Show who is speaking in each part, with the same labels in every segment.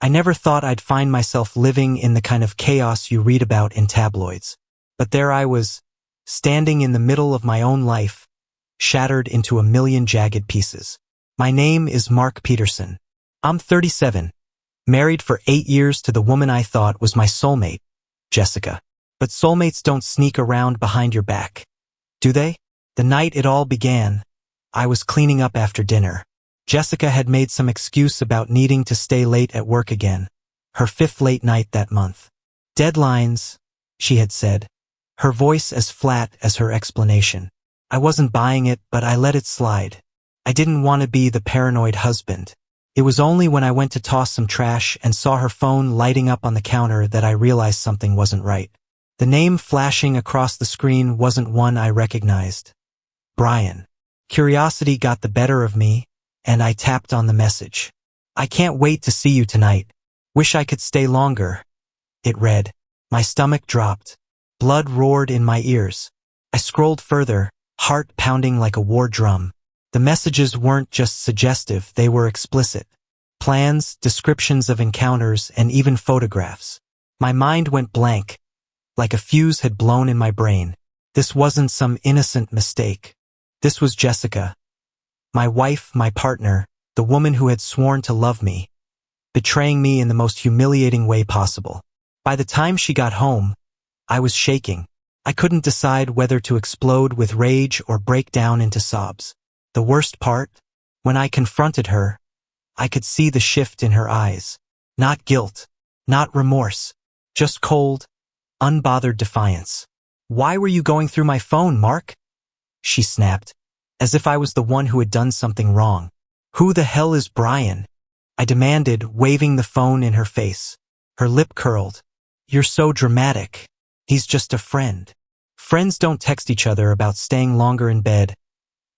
Speaker 1: I never thought I'd find myself living in the kind of chaos you read about in tabloids. But there I was, standing in the middle of my own life, shattered into a million jagged pieces. My name is Mark Peterson. I'm 37, married for 8 years to the woman I thought was my soulmate, Jessica. But soulmates don't sneak around behind your back, do they? The night it all began, I was cleaning up after dinner. Jessica had made some excuse about needing to stay late at work again, her 5th late night that month. Deadlines, she had said, her voice as flat as her explanation. I wasn't buying it, but I let it slide. I didn't want to be the paranoid husband. It was only when I went to toss some trash and saw her phone lighting up on the counter that I realized something wasn't right. The name flashing across the screen wasn't one I recognized. Brian. Curiosity got the better of me, and I tapped on the message. I can't wait to see you tonight. Wish I could stay longer. It read. My stomach dropped. Blood roared in my ears. I scrolled further, heart pounding like a war drum. The messages weren't just suggestive, they were explicit. Plans, descriptions of encounters, and even photographs. My mind went blank, like a fuse had blown in my brain. This wasn't some innocent mistake. This was Jessica. My wife, my partner, the woman who had sworn to love me, betraying me in the most humiliating way possible. By the time she got home, I was shaking. I couldn't decide whether to explode with rage or break down into sobs. The worst part, when I confronted her, I could see the shift in her eyes. Not guilt, not remorse, just cold, unbothered defiance. Why were you going through my phone, Mark? She snapped, as if I was the one who had done something wrong. Who the hell is Brian? I demanded, waving the phone in her face. Her lip curled. You're so dramatic. He's just a friend. Friends don't text each other about staying longer in bed.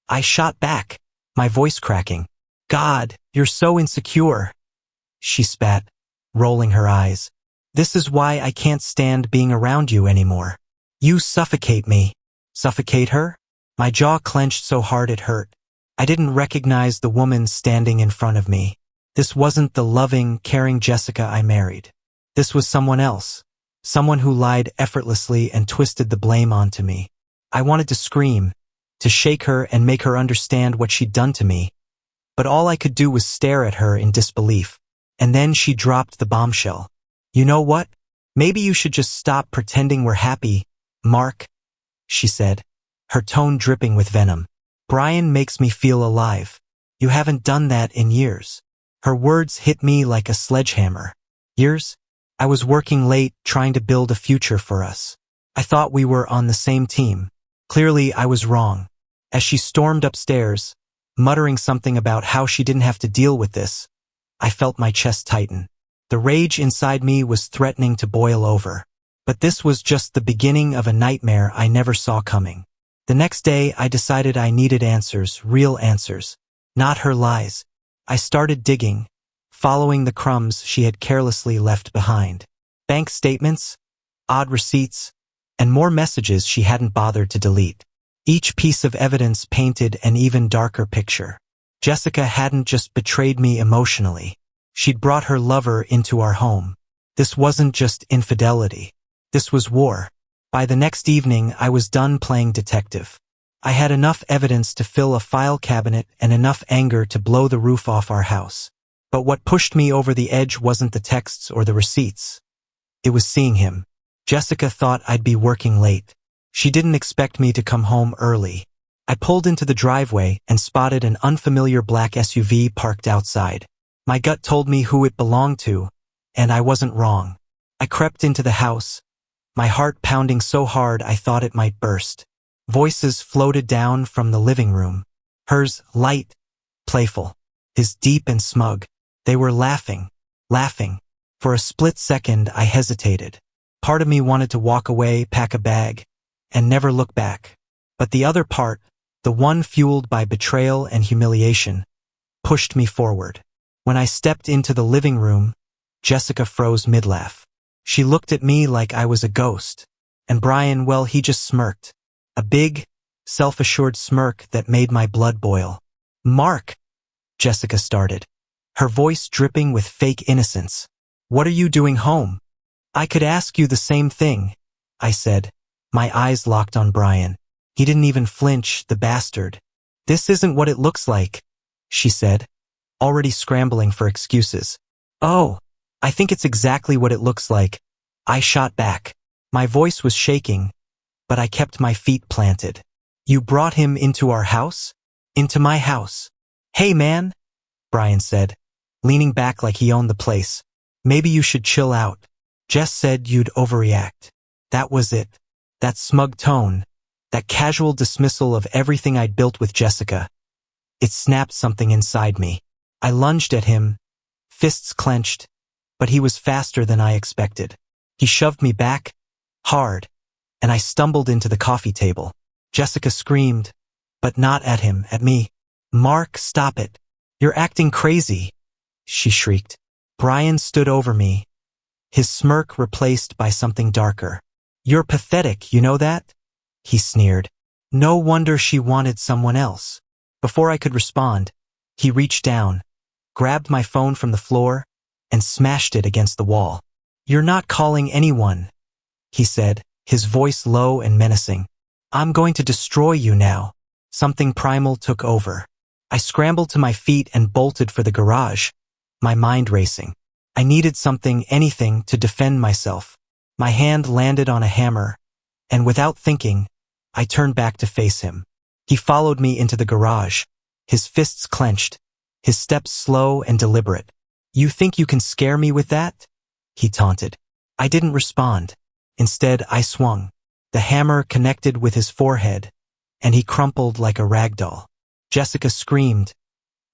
Speaker 1: I shot back, my voice cracking. God, you're so insecure. She spat, rolling her eyes. This is why I can't stand being around you anymore. You suffocate me. Suffocate her? My jaw clenched so hard it hurt. I didn't recognize the woman standing in front of me. This wasn't the loving, caring Jessica I married. This was someone else. Someone who lied effortlessly and twisted the blame onto me. I wanted to scream, to shake her and make her understand what she'd done to me. But all I could do was stare at her in disbelief. And then she dropped the bombshell. You know what? Maybe you should just stop pretending we're happy, Mark, she said, her tone dripping with venom. Brian makes me feel alive. You haven't done that in years. Her words hit me like a sledgehammer. Years? I was working late, trying to build a future for us. I thought we were on the same team. Clearly, I was wrong. As she stormed upstairs, muttering something about how she didn't have to deal with this, I felt my chest tighten. The rage inside me was threatening to boil over. But this was just the beginning of a nightmare I never saw coming. The next day, I decided I needed answers, real answers, not her lies. I started digging, following the crumbs she had carelessly left behind. Bank statements, odd receipts, and more messages she hadn't bothered to delete. Each piece of evidence painted an even darker picture. Jessica hadn't just betrayed me emotionally. She'd brought her lover into our home. This wasn't just infidelity. This was war. By the next evening, I was done playing detective. I had enough evidence to fill a file cabinet and enough anger to blow the roof off our house. But what pushed me over the edge wasn't the texts or the receipts. It was seeing him. Jessica thought I'd be working late. She didn't expect me to come home early. I pulled into the driveway and spotted an unfamiliar black SUV parked outside. My gut told me who it belonged to, and I wasn't wrong. I crept into the house, my heart pounding so hard I thought it might burst. Voices floated down from the living room. Hers light, playful. His deep and smug. They were laughing. For a split second, I hesitated. Part of me wanted to walk away, pack a bag, and never look back. But the other part, the one fueled by betrayal and humiliation, pushed me forward. When I stepped into the living room, Jessica froze mid-laugh. She looked at me like I was a ghost. And Brian, well, he just smirked. A big, self-assured smirk that made my blood boil. Mark, Jessica started, her voice dripping with fake innocence. What are you doing home? I could ask you the same thing, I said. My eyes locked on Brian. He didn't even flinch, the bastard. This isn't what it looks like, she said, already scrambling for excuses. Oh, I think it's exactly what it looks like, I shot back. My voice was shaking, but I kept my feet planted. You brought him into our house? Into my house. Hey man, Brian said, leaning back like he owned the place. Maybe you should chill out. Jess said you'd overreact. That was it. That smug tone, that casual dismissal of everything I'd built with Jessica. It snapped something inside me. I lunged at him, fists clenched, but he was faster than I expected. He shoved me back, hard, and I stumbled into the coffee table. Jessica screamed, but not at him, at me. Mark, stop it. You're acting crazy, she shrieked. Brian stood over me, his smirk replaced by something darker. You're pathetic, you know that? He sneered. No wonder she wanted someone else. Before I could respond, he reached down, grabbed my phone from the floor, and smashed it against the wall. You're not calling anyone, he said, his voice low and menacing. I'm going to destroy you now. Something primal took over. I scrambled to my feet and bolted for the garage, my mind racing. I needed something, anything, to defend myself. My hand landed on a hammer, and without thinking, I turned back to face him. He followed me into the garage, his fists clenched, his steps slow and deliberate. You think you can scare me with that? He taunted. I didn't respond. Instead, I swung. The hammer connected with his forehead, and he crumpled like a rag doll. Jessica screamed,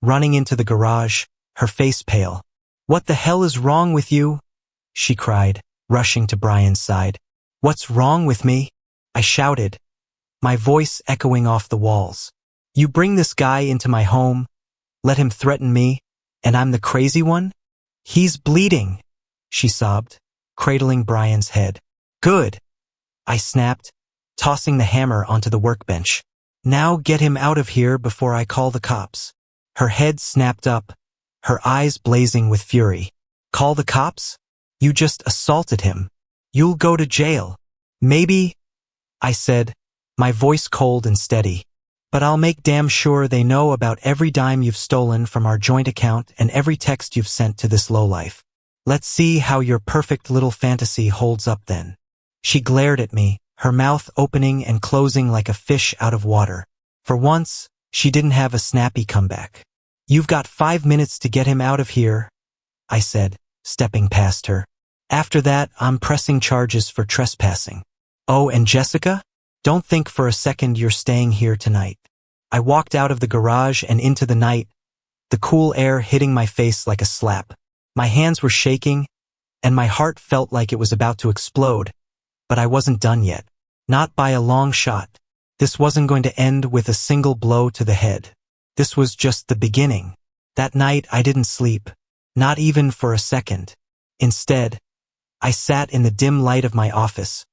Speaker 1: running into the garage, her face pale. What the hell is wrong with you? She cried, rushing to Brian's side. What's wrong with me? I shouted, my voice echoing off the walls. You bring this guy into my home, let him threaten me, and I'm the crazy one? He's bleeding, she sobbed, cradling Brian's head. Good, I snapped, tossing the hammer onto the workbench. Now get him out of here before I call the cops. Her head snapped up, her eyes blazing with fury. Call the cops? You just assaulted him. You'll go to jail. Maybe, I said, my voice cold and steady. But I'll make damn sure they know about every dime you've stolen from our joint account and every text you've sent to this lowlife. Let's see how your perfect little fantasy holds up then. She glared at me, her mouth opening and closing like a fish out of water. For once, she didn't have a snappy comeback. You've got 5 minutes to get him out of here, I said, stepping past her. After that, I'm pressing charges for trespassing. Oh, and Jessica? Don't think for a second you're staying here tonight. I walked out of the garage and into the night, the cool air hitting my face like a slap. My hands were shaking, and my heart felt like it was about to explode, but I wasn't done yet. Not by a long shot. This wasn't going to end with a single blow to the head. This was just the beginning. That night I didn't sleep, not even for a second. Instead, I sat in the dim light of my office,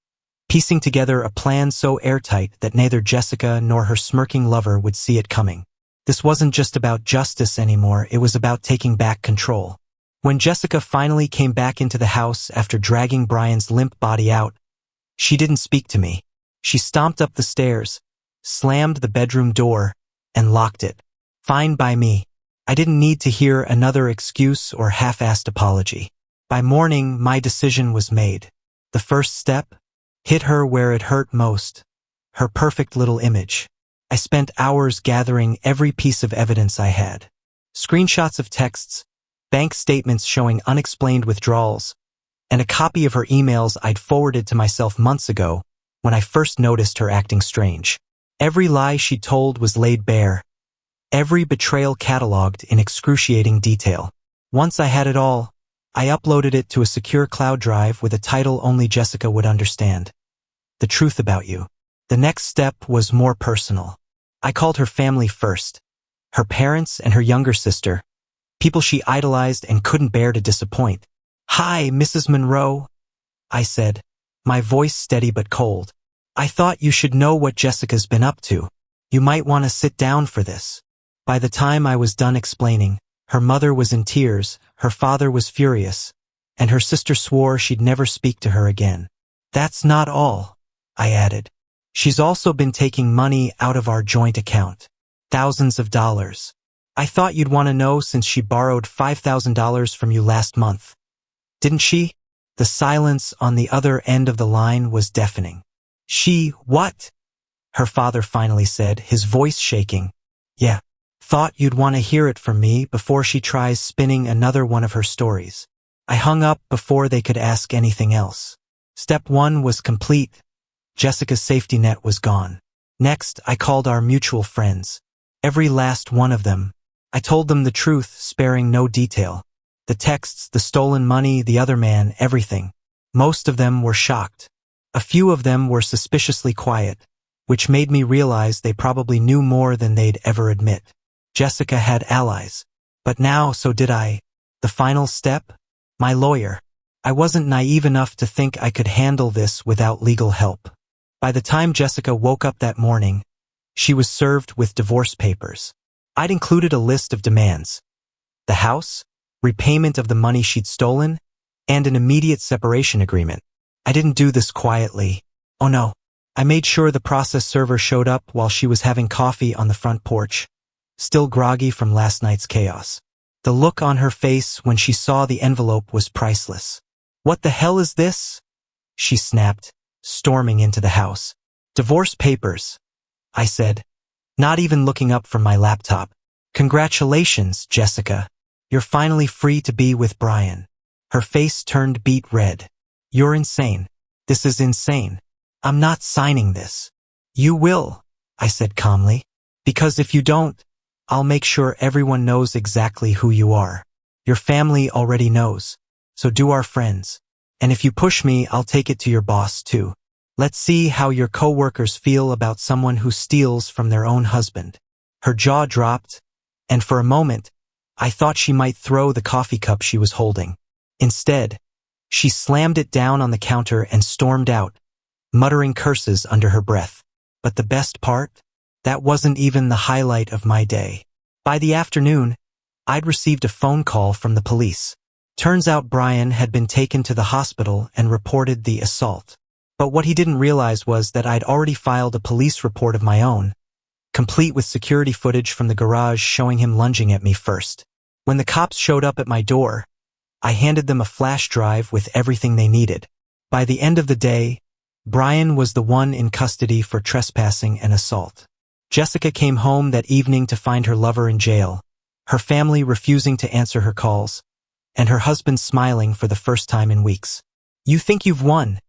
Speaker 1: piecing together a plan so airtight that neither Jessica nor her smirking lover would see it coming. This wasn't just about justice anymore, it was about taking back control. When Jessica finally came back into the house after dragging Brian's limp body out, she didn't speak to me. She stomped up the stairs, slammed the bedroom door, and locked it. Fine by me. I didn't need to hear another excuse or half-assed apology. By morning, my decision was made. The first step? Hit her where it hurt most. Her perfect little image. I spent hours gathering every piece of evidence I had. Screenshots of texts, bank statements showing unexplained withdrawals, and a copy of her emails I'd forwarded to myself months ago when I first noticed her acting strange. Every lie she told was laid bare. Every betrayal cataloged in excruciating detail. Once I had it all, I uploaded it to a secure cloud drive with a title only Jessica would understand. The truth about you. The next step was more personal. I called her family first. Her parents and her younger sister. People she idolized and couldn't bear to disappoint. Hi, Mrs. Monroe, I said, my voice steady but cold. I thought you should know what Jessica's been up to. You might want to sit down for this. By the time I was done explaining, her mother was in tears, her father was furious, and her sister swore she'd never speak to her again. That's not all, I added. She's also been taking money out of our joint account. Thousands of dollars. I thought you'd want to know since she borrowed $5,000 from you last month. Didn't she? The silence on the other end of the line was deafening. She, what? Her father finally said, his voice shaking. Yeah. Thought you'd want to hear it from me before she tries spinning another one of her stories. I hung up before they could ask anything else. Step 1 was complete. Jessica's safety net was gone. Next, I called our mutual friends. Every last one of them. I told them the truth, sparing no detail. The texts, the stolen money, the other man, everything. Most of them were shocked. A few of them were suspiciously quiet, which made me realize they probably knew more than they'd ever admit. Jessica had allies. But now, so did I. The final step? My lawyer. I wasn't naive enough to think I could handle this without legal help. By the time Jessica woke up that morning, she was served with divorce papers. I'd included a list of demands. The house, repayment of the money she'd stolen, and an immediate separation agreement. I didn't do this quietly. Oh no. I made sure the process server showed up while she was having coffee on the front porch, still groggy from last night's chaos. The look on her face when she saw the envelope was priceless. What the hell is this? She snapped, storming into the house. Divorce papers, I said, not even looking up from my laptop. Congratulations, Jessica. You're finally free to be with Brian. Her face turned beet red. You're insane. This is insane. I'm not signing this. You will, I said calmly. Because if you don't, I'll make sure everyone knows exactly who you are. Your family already knows. So do our friends. And if you push me, I'll take it to your boss too. Let's see how your coworkers feel about someone who steals from their own husband. Her jaw dropped, and for a moment, I thought she might throw the coffee cup she was holding. Instead, she slammed it down on the counter and stormed out, muttering curses under her breath. But the best part? That wasn't even the highlight of my day. By the afternoon, I'd received a phone call from the police. Turns out Brian had been taken to the hospital and reported the assault. But what he didn't realize was that I'd already filed a police report of my own, complete with security footage from the garage showing him lunging at me first. When the cops showed up at my door, I handed them a flash drive with everything they needed. By the end of the day, Brian was the one in custody for trespassing and assault. Jessica came home that evening to find her lover in jail, her family refusing to answer her calls, and her husband smiling for the first time in weeks. You think you've won,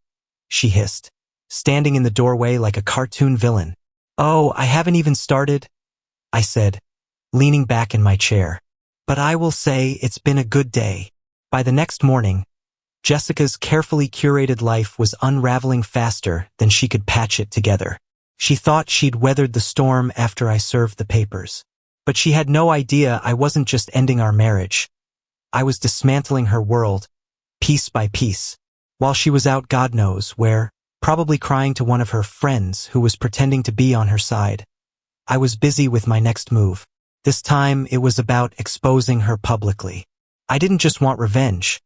Speaker 1: she hissed, standing in the doorway like a cartoon villain. Oh, I haven't even started, I said, leaning back in my chair. But I will say it's been a good day. By the next morning, Jessica's carefully curated life was unraveling faster than she could patch it together. She thought she'd weathered the storm after I served the papers. But she had no idea I wasn't just ending our marriage. I was dismantling her world, piece by piece. While she was out God knows where, probably crying to one of her friends who was pretending to be on her side, I was busy with my next move. This time it was about exposing her publicly. I didn't just want revenge.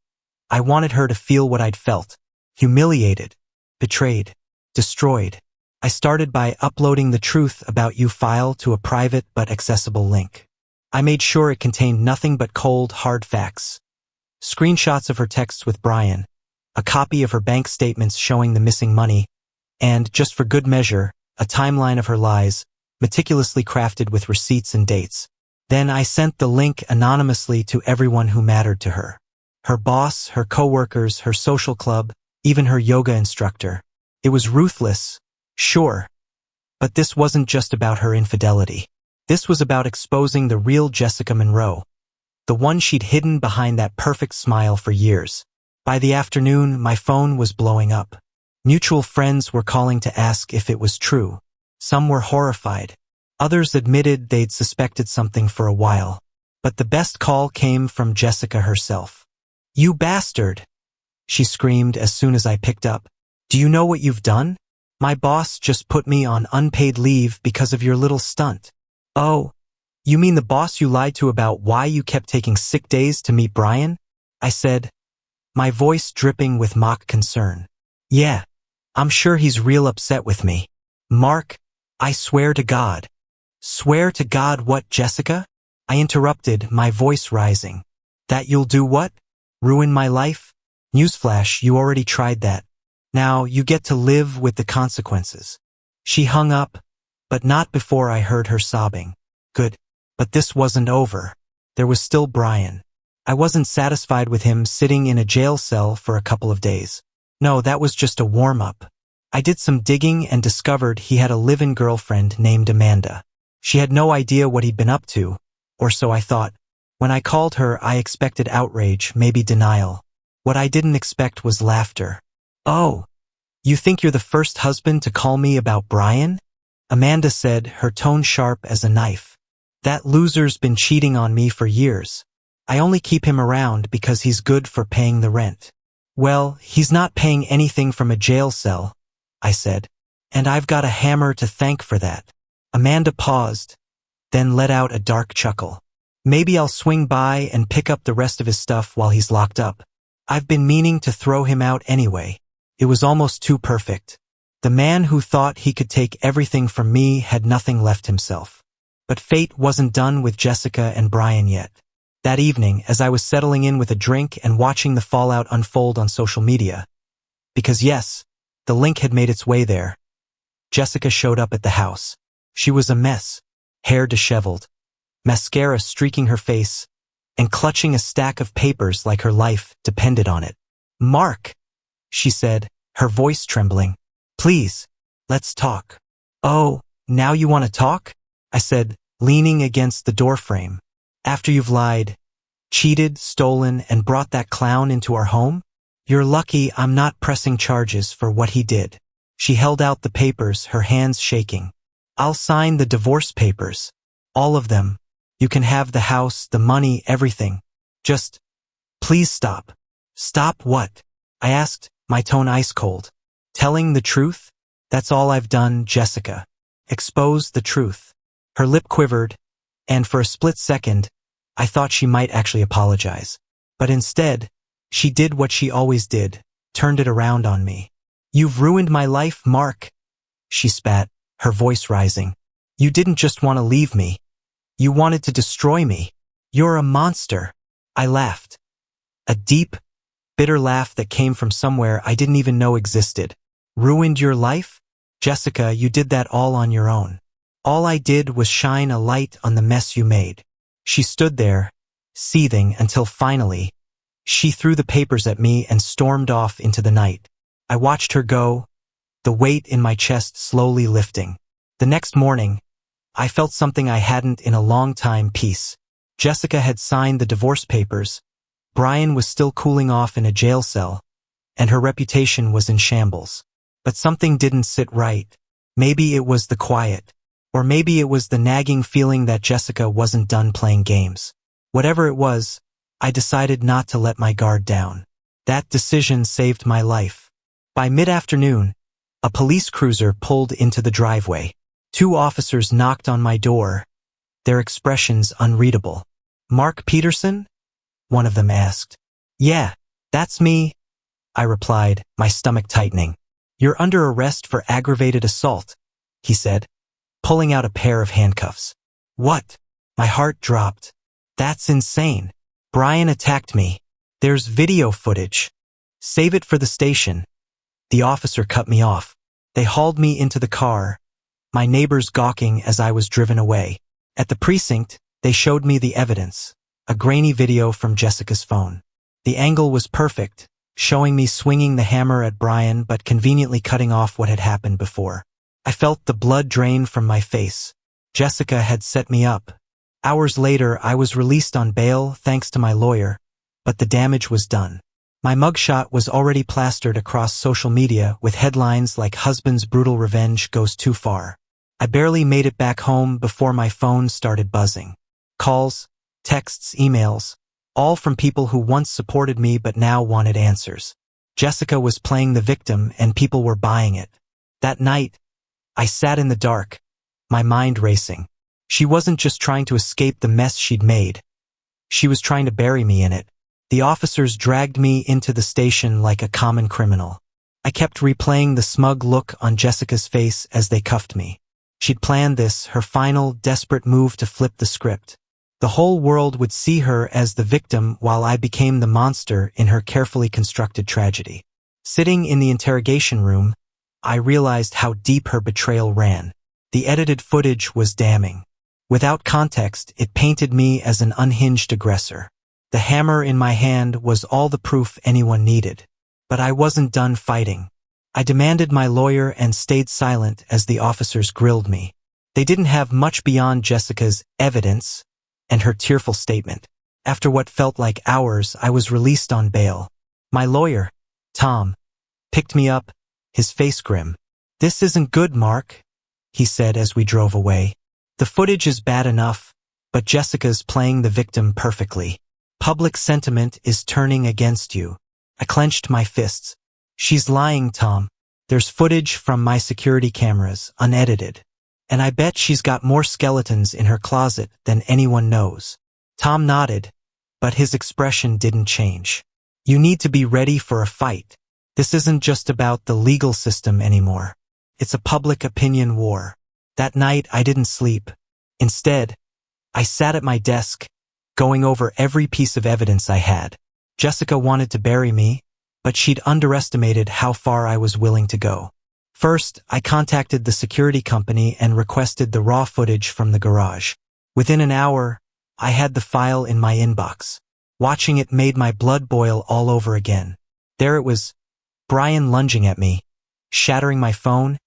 Speaker 1: I wanted her to feel what I'd felt. Humiliated, betrayed, destroyed. I started by uploading the truth about you file to a private but accessible link. I made sure it contained nothing but cold, hard facts. Screenshots of her texts with Brian, a copy of her bank statements showing the missing money, and, just for good measure, a timeline of her lies, meticulously crafted with receipts and dates. Then I sent the link anonymously to everyone who mattered to her. Her boss, her coworkers, her social club, even her yoga instructor. It was ruthless, sure. But this wasn't just about her infidelity. This was about exposing the real Jessica Monroe, the one she'd hidden behind that perfect smile for years. By the afternoon, my phone was blowing up. Mutual friends were calling to ask if it was true. Some were horrified. Others admitted they'd suspected something for a while. But the best call came from Jessica herself. You bastard! She screamed as soon as I picked up. Do you know what you've done? My boss just put me on unpaid leave because of your little stunt. Oh, you mean the boss you lied to about why you kept taking sick days to meet Brian? I said, my voice dripping with mock concern. Yeah, I'm sure he's real upset with me. Mark, I swear to God. Swear to God what, Jessica? I interrupted, my voice rising. That you'll do what? Ruin my life? Newsflash, you already tried that. Now you get to live with the consequences. She hung up, but not before I heard her sobbing. Good. But this wasn't over. There was still Brian. I wasn't satisfied with him sitting in a jail cell for a couple of days. No, that was just a warm-up. I did some digging and discovered he had a live-in girlfriend named Amanda. She had no idea what he'd been up to, or so I thought. When I called her, I expected outrage, maybe denial. What I didn't expect was laughter. Oh, you think you're the first husband to call me about Brian? Amanda said, her tone sharp as a knife. That loser's been cheating on me for years. I only keep him around because he's good for paying the rent. Well, he's not paying anything from a jail cell, I said, and I've got a hammer to thank for that. Amanda paused, then let out a dark chuckle. Maybe I'll swing by and pick up the rest of his stuff while he's locked up. I've been meaning to throw him out anyway. It was almost too perfect. The man who thought he could take everything from me had nothing left himself. But fate wasn't done with Jessica and Brian yet. That evening, as I was settling in with a drink and watching the fallout unfold on social media, because yes, the link had made its way there, Jessica showed up at the house. She was a mess, hair disheveled, mascara streaking her face, and clutching a stack of papers like her life depended on it. Mark, she said, her voice trembling. Please, let's talk. Oh, now you want to talk? I said, leaning against the doorframe. After you've lied, cheated, stolen, and brought that clown into our home? You're lucky I'm not pressing charges for what he did. She held out the papers, her hands shaking. I'll sign the divorce papers. All of them. You can have the house, the money, everything. Just, please stop. Stop what? I asked, my tone ice cold. Telling the truth? That's all I've done, Jessica. Expose the truth. Her lip quivered, and for a split second, I thought she might actually apologize. But instead, she did what she always did, turned it around on me. You've ruined my life, Mark, she spat, her voice rising. You didn't just want to leave me. You wanted to destroy me. You're a monster. I laughed. A deep, bitter laugh that came from somewhere I didn't even know existed. Ruined your life? Jessica, you did that all on your own. All I did was shine a light on the mess you made. She stood there, seething, until finally, she threw the papers at me and stormed off into the night. I watched her go, the weight in my chest slowly lifting. The next morning, I felt something I hadn't in a long time: peace. Jessica had signed the divorce papers, Brian was still cooling off in a jail cell, and her reputation was in shambles. But something didn't sit right. Maybe it was the quiet. Or maybe it was the nagging feeling that Jessica wasn't done playing games. Whatever it was, I decided not to let my guard down. That decision saved my life. By mid-afternoon, a police cruiser pulled into the driveway. 2 officers knocked on my door, their expressions unreadable. Mark Peterson? One of them asked. Yeah, that's me, I replied, my stomach tightening. You're under arrest for aggravated assault, he said, pulling out a pair of handcuffs. What? My heart dropped. That's insane. Brian attacked me. There's video footage. Save it for the station. The officer cut me off. They hauled me into the car, my neighbors gawking as I was driven away. At the precinct, they showed me the evidence, a grainy video from Jessica's phone. The angle was perfect, showing me swinging the hammer at Brian but conveniently cutting off what had happened before. I felt the blood drain from my face. Jessica had set me up. Hours later, I was released on bail thanks to my lawyer, but the damage was done. My mugshot was already plastered across social media with headlines like "Husband's brutal revenge goes too far." I barely made it back home before my phone started buzzing. Calls, texts, emails, all from people who once supported me but now wanted answers. Jessica was playing the victim and people were buying it. That night, I sat in the dark, my mind racing. She wasn't just trying to escape the mess she'd made. She was trying to bury me in it. The officers dragged me into the station like a common criminal. I kept replaying the smug look on Jessica's face as they cuffed me. She'd planned this, her final, desperate move to flip the script. The whole world would see her as the victim while I became the monster in her carefully constructed tragedy. Sitting in the interrogation room, I realized how deep her betrayal ran. The edited footage was damning. Without context, it painted me as an unhinged aggressor. The hammer in my hand was all the proof anyone needed. But I wasn't done fighting. I demanded my lawyer and stayed silent as the officers grilled me. They didn't have much beyond Jessica's evidence and her tearful statement. After what felt like hours, I was released on bail. My lawyer, Tom, picked me up, his face grim. "This isn't good, Mark," he said as we drove away. "The footage is bad enough, but Jessica's playing the victim perfectly. Public sentiment is turning against you." I clenched my fists. "She's lying, Tom. There's footage from my security cameras, unedited. And I bet she's got more skeletons in her closet than anyone knows." Tom nodded, but his expression didn't change. "You need to be ready for a fight. This isn't just about the legal system anymore. It's a public opinion war." That night, I didn't sleep. Instead, I sat at my desk, going over every piece of evidence I had. Jessica wanted to bury me, but she'd underestimated how far I was willing to go. First, I contacted the security company and requested the raw footage from the garage. Within an hour, I had the file in my inbox. Watching it made my blood boil all over again. There it was, Brian lunging at me, shattering my phone,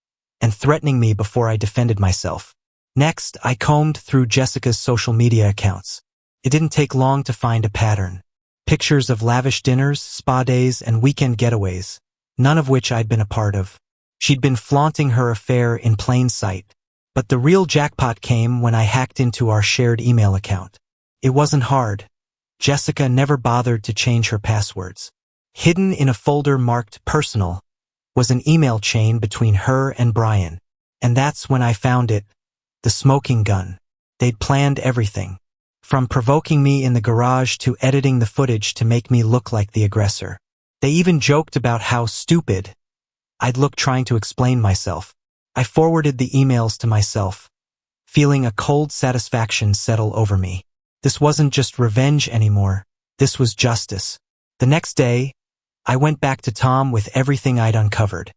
Speaker 1: and threatening me before I defended myself. Next, I combed through Jessica's social media accounts. It didn't take long to find a pattern. Pictures of lavish dinners, spa days, and weekend getaways, none of which I'd been a part of. She'd been flaunting her affair in plain sight. But the real jackpot came when I hacked into our shared email account. It wasn't hard. Jessica never bothered to change her passwords. Hidden in a folder marked personal was an email chain between her and Brian. And that's when I found it, the smoking gun. They'd planned everything, from provoking me in the garage to editing the footage to make me look like the aggressor. They even joked about how stupid I'd look trying to explain myself. I forwarded the emails to myself, feeling a cold satisfaction settle over me. This wasn't just revenge anymore. This was justice. The next day, I went back to Tom with everything I'd uncovered.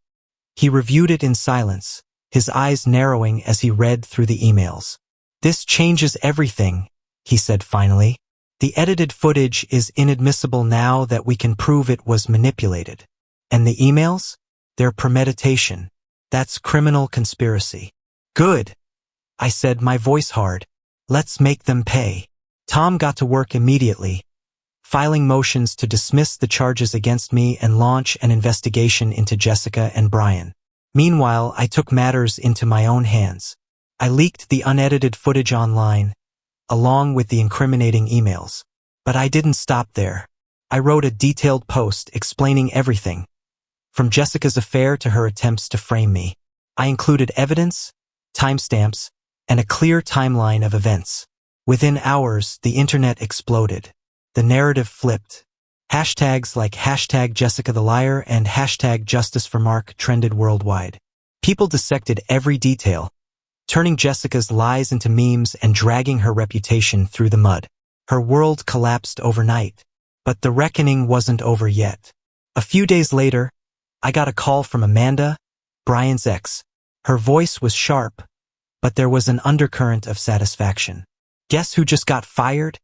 Speaker 1: He reviewed it in silence, his eyes narrowing as he read through the emails. "This changes everything," he said finally. "The edited footage is inadmissible now that we can prove it was manipulated. And the emails? They're premeditation. That's criminal conspiracy." "Good," I said, my voice hard. "Let's make them pay." Tom got to work immediately, filing motions to dismiss the charges against me and launch an investigation into Jessica and Brian. Meanwhile, I took matters into my own hands. I leaked the unedited footage online, along with the incriminating emails. But I didn't stop there. I wrote a detailed post explaining everything, from Jessica's affair to her attempts to frame me. I included evidence, timestamps, and a clear timeline of events. Within hours, the internet exploded. The narrative flipped. Hashtags like #JessicaTheLiar and #JusticeForMark trended worldwide. People dissected every detail, turning Jessica's lies into memes and dragging her reputation through the mud. Her world collapsed overnight. But the reckoning wasn't over yet. A few days later, I got a call from Amanda, Brian's ex. Her voice was sharp, but there was an undercurrent of satisfaction. "Guess who just got fired?"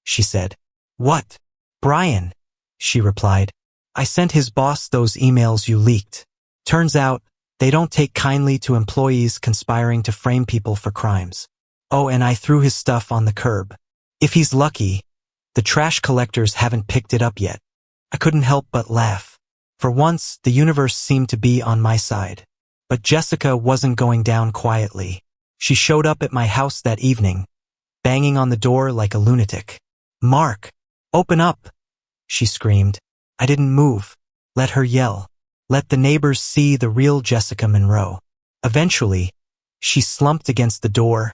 Speaker 1: she said. "What?" "Brian," she replied. "I sent his boss those emails you leaked. Turns out, they don't take kindly to employees conspiring to frame people for crimes. Oh, and I threw his stuff on the curb. If he's lucky, the trash collectors haven't picked it up yet." I couldn't help but laugh. For once, the universe seemed to be on my side. But Jessica wasn't going down quietly. She showed up at my house that evening, banging on the door like a lunatic. "Mark, open up," she screamed. I didn't move. Let her yell. Let the neighbors see the real Jessica Monroe. Eventually, she slumped against the door,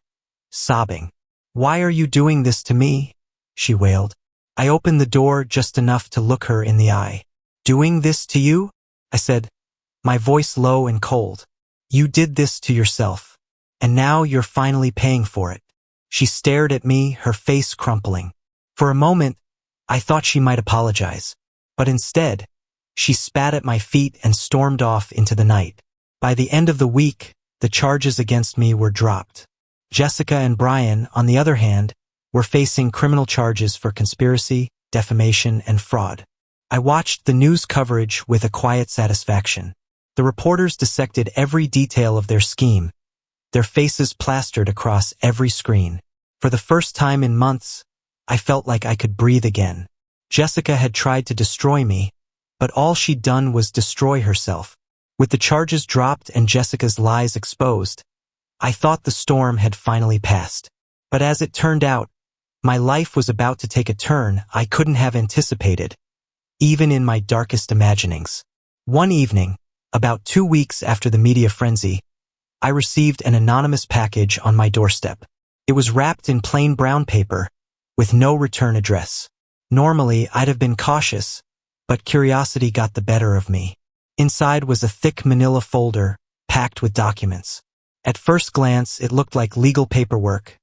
Speaker 1: sobbing. "Why are you doing this to me?" she wailed. I opened the door just enough to look her in the eye. "Doing this to you?" I said, my voice low and cold. "You did this to yourself. And now you're finally paying for it." She stared at me, her face crumpling. For a moment, I thought she might apologize. But instead, she spat at my feet and stormed off into the night. By the end of the week, the charges against me were dropped. Jessica and Brian, on the other hand, were facing criminal charges for conspiracy, defamation, and fraud. I watched the news coverage with a quiet satisfaction. The reporters dissected every detail of their scheme, their faces plastered across every screen. For the first time in months, I felt like I could breathe again. Jessica had tried to destroy me, but all she'd done was destroy herself. With the charges dropped and Jessica's lies exposed, I thought the storm had finally passed. But as it turned out, my life was about to take a turn I couldn't have anticipated, even in my darkest imaginings. One evening, about 2 weeks after the media frenzy, I received an anonymous package on my doorstep. It was wrapped in plain brown paper, with no return address. Normally, I'd have been cautious, but curiosity got the better of me. Inside was a thick manila folder, packed with documents. At first glance, it looked like legal paperwork,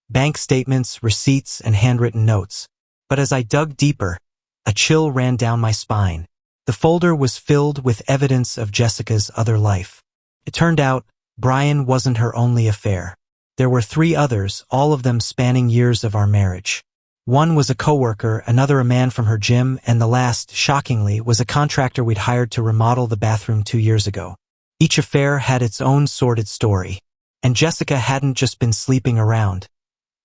Speaker 1: bank statements, receipts, and handwritten notes. But as I dug deeper, a chill ran down my spine. The folder was filled with evidence of Jessica's other life. It turned out, Brian wasn't her only affair. There were 3 others, all of them spanning years of our marriage. One was a coworker, another a man from her gym, and the last, shockingly, was a contractor we'd hired to remodel the bathroom 2 years ago. Each affair had its own sordid story. And Jessica hadn't just been sleeping around.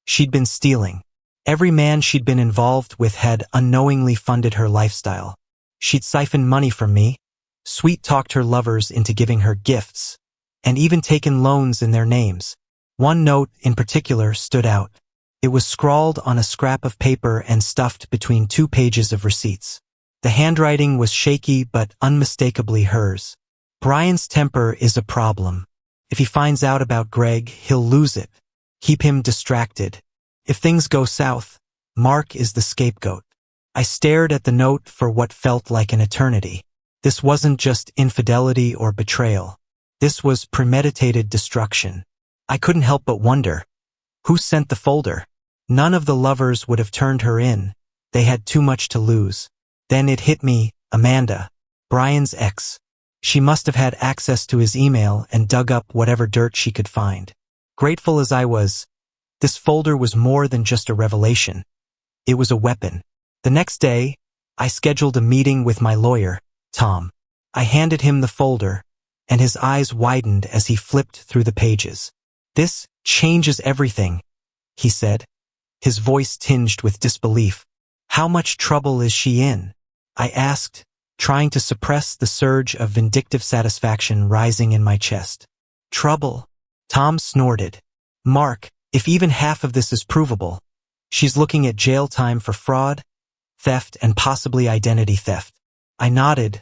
Speaker 1: She'd been stealing. Every man she'd been involved with had unknowingly funded her lifestyle. She'd siphoned money from me, sweet-talked her lovers into giving her gifts, and even taken loans in their names. One note, in particular, stood out. It was scrawled on a scrap of paper and stuffed between 2 pages of receipts. The handwriting was shaky but unmistakably hers. "Brian's temper is a problem. If he finds out about Greg, he'll lose it. Keep him distracted. If things go south, Mark is the scapegoat." I stared at the note for what felt like an eternity. This wasn't just infidelity or betrayal. This was premeditated destruction. I couldn't help but wonder, who sent the folder? None of the lovers would have turned her in. They had too much to lose. Then it hit me, Amanda, Brian's ex. She must have had access to his email and dug up whatever dirt she could find. Grateful as I was, this folder was more than just a revelation. It was a weapon. The next day, I scheduled a meeting with my lawyer, Tom. I handed him the folder, and his eyes widened as he flipped through the pages. "This changes everything," he said, his voice tinged with disbelief. "How much trouble is she in?" I asked, trying to suppress the surge of vindictive satisfaction rising in my chest. "Trouble?" Tom snorted. "Mark, if even half of this is provable, she's looking at jail time for fraud, theft, and possibly identity theft." I nodded,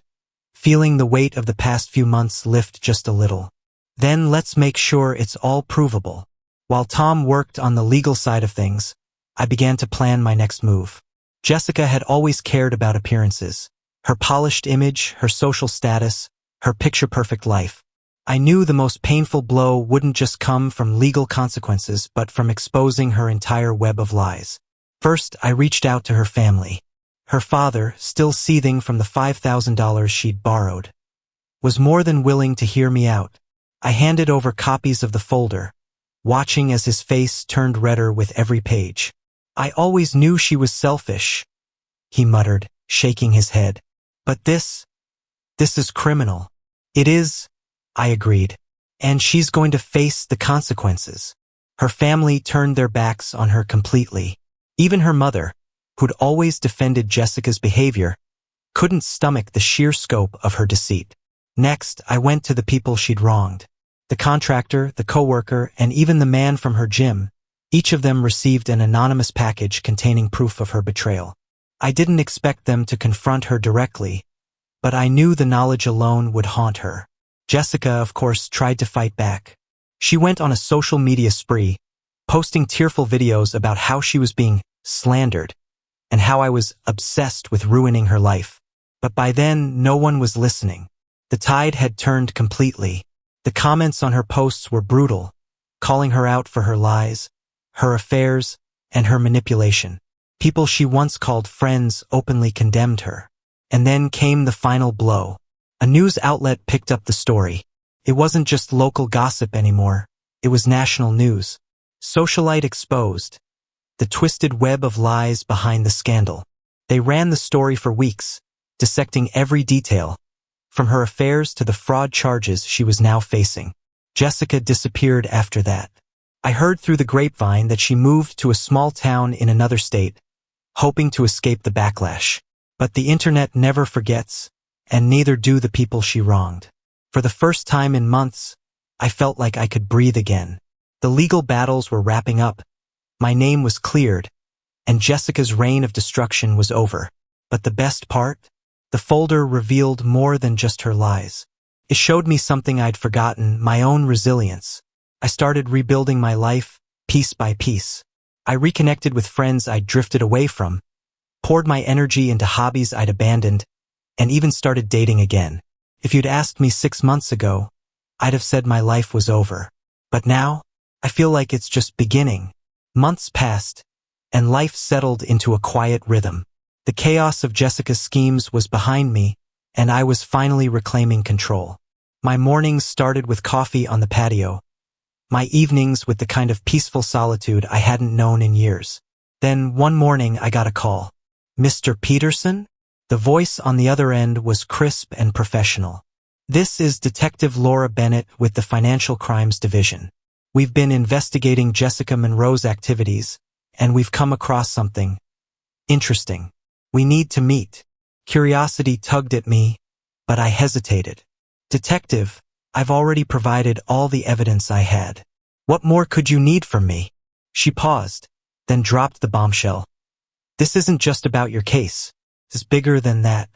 Speaker 1: feeling the weight of the past few months lift just a little. "Then let's make sure it's all provable." While Tom worked on the legal side of things, I began to plan my next move. Jessica had always cared about appearances. Her polished image, her social status, her picture-perfect life. I knew the most painful blow wouldn't just come from legal consequences, but from exposing her entire web of lies. First, I reached out to her family. Her father, still seething from the $5,000 she'd borrowed, was more than willing to hear me out. I handed over copies of the folder, watching as his face turned redder with every page. "I always knew she was selfish," he muttered, shaking his head. "But this is criminal." "It is," I agreed. "And she's going to face the consequences." Her family turned their backs on her completely. Even her mother, who'd always defended Jessica's behavior, couldn't stomach the sheer scope of her deceit. Next, I went to the people she'd wronged. The contractor, the coworker, and even the man from her gym. Each of them received an anonymous package containing proof of her betrayal. I didn't expect them to confront her directly, but I knew the knowledge alone would haunt her. Jessica, of course, tried to fight back. She went on a social media spree, posting tearful videos about how she was being slandered and how I was obsessed with ruining her life. But by then, no one was listening. The tide had turned completely. The comments on her posts were brutal, calling her out for her lies, her affairs, and her manipulation. People she once called friends openly condemned her. And then came the final blow. A news outlet picked up the story. It wasn't just local gossip anymore. It was national news. Socialite exposed. The twisted web of lies behind the scandal. They ran the story for weeks, dissecting every detail, from her affairs to the fraud charges she was now facing. Jessica disappeared after that. I heard through the grapevine that she moved to a small town in another state, hoping to escape the backlash. But the internet never forgets, and neither do the people she wronged. For the first time in months, I felt like I could breathe again. The legal battles were wrapping up. My name was cleared, and Jessica's reign of destruction was over. But the best part? The folder revealed more than just her lies. It showed me something I'd forgotten, my own resilience. I started rebuilding my life, piece by piece. I reconnected with friends I'd drifted away from, poured my energy into hobbies I'd abandoned, and even started dating again. If you'd asked me 6 months ago, I'd have said my life was over. But now, I feel like it's just beginning. Months passed, and life settled into a quiet rhythm. The chaos of Jessica's schemes was behind me, and I was finally reclaiming control. My mornings started with coffee on the patio, my evenings with the kind of peaceful solitude I hadn't known in years. Then one morning I got a call. "Mr. Peterson?" The voice on the other end was crisp and professional. "This is Detective Laura Bennett with the Financial Crimes Division. We've been investigating Jessica Monroe's activities, and we've come across something interesting. We need to meet." Curiosity tugged at me, but I hesitated. "Detective, I've already provided all the evidence I had. What more could you need from me?" She paused, then dropped the bombshell. "This isn't just about your case. It's bigger than that.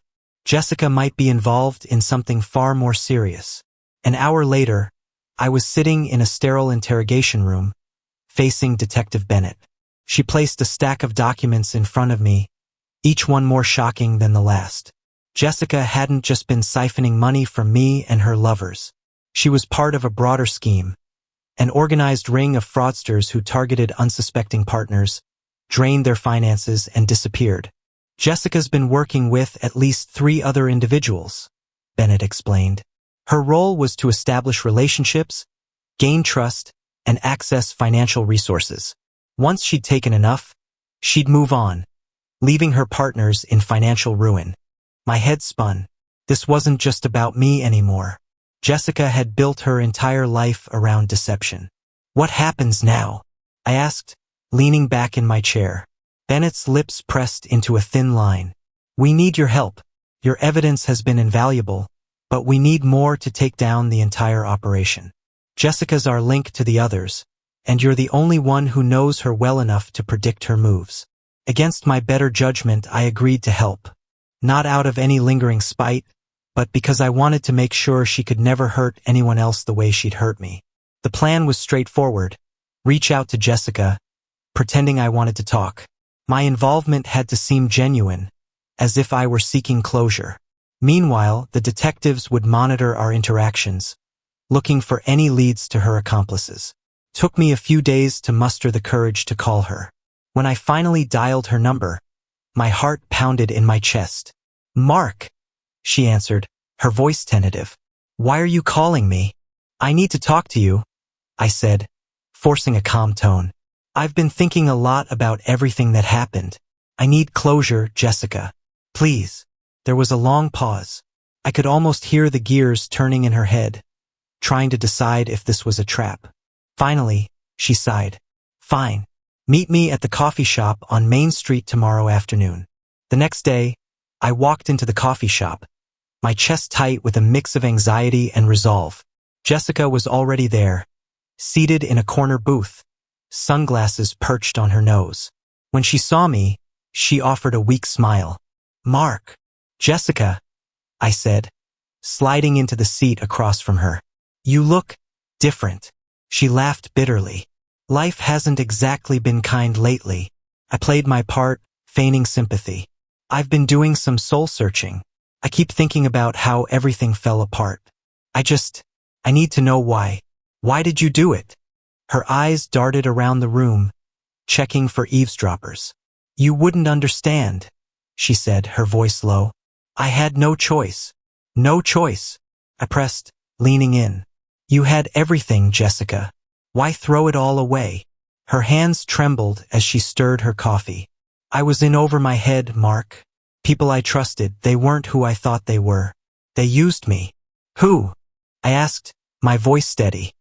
Speaker 1: Jessica might be involved in something far more serious." An hour later, I was sitting in a sterile interrogation room, facing Detective Bennett. She placed a stack of documents in front of me, each one more shocking than the last. Jessica hadn't just been siphoning money from me and her lovers. She was part of a broader scheme, an organized ring of fraudsters who targeted unsuspecting partners, drained their finances, and disappeared. "Jessica's been working with at least 3 other individuals," Bennett explained. Her role was to establish relationships, gain trust, and access financial resources. Once she'd taken enough, she'd move on, leaving her partners in financial ruin. My head spun. This wasn't just about me anymore. Jessica had built her entire life around deception. "What happens now?" I asked, leaning back in my chair. Bennett's lips pressed into a thin line. "We need your help. Your evidence has been invaluable, but we need more to take down the entire operation. Jessica's our link to the others, and you're the only one who knows her well enough to predict her moves." Against my better judgment, I agreed to help. Not out of any lingering spite, but because I wanted to make sure she could never hurt anyone else the way she'd hurt me. The plan was straightforward. Reach out to Jessica, pretending I wanted to talk. My involvement had to seem genuine, as if I were seeking closure. Meanwhile, the detectives would monitor our interactions, looking for any leads to her accomplices. Took me a few days to muster the courage to call her. When I finally dialed her number, my heart pounded in my chest. "Mark," she answered, her voice tentative. "Why are you calling me?" "I need to talk to you," I said, forcing a calm tone. "I've been thinking a lot about everything that happened. I need closure, Jessica. Please." There was a long pause. I could almost hear the gears turning in her head, trying to decide if this was a trap. Finally, she sighed. "Fine. Meet me at the coffee shop on Main Street tomorrow afternoon." The next day, I walked into the coffee shop, my chest tight with a mix of anxiety and resolve. Jessica was already there, seated in a corner booth, sunglasses perched on her nose. When she saw me, she offered a weak smile. "Mark." "Jessica," I said, sliding into the seat across from her. "You look different." She laughed bitterly. "Life hasn't exactly been kind lately." I played my part, feigning sympathy. I've been doing some soul-searching. I keep thinking about how everything fell apart. I need to know why. Why did you do it? Her eyes darted around the room, checking for eavesdroppers. You wouldn't understand, she said, her voice low. I had no choice. No choice. I pressed, leaning in. You had everything, Jessica. Why throw it all away? Her hands trembled as she stirred her coffee. I was in over my head, Mark. People I trusted, they weren't who I thought they were. They used me. Who? I asked, my voice steady.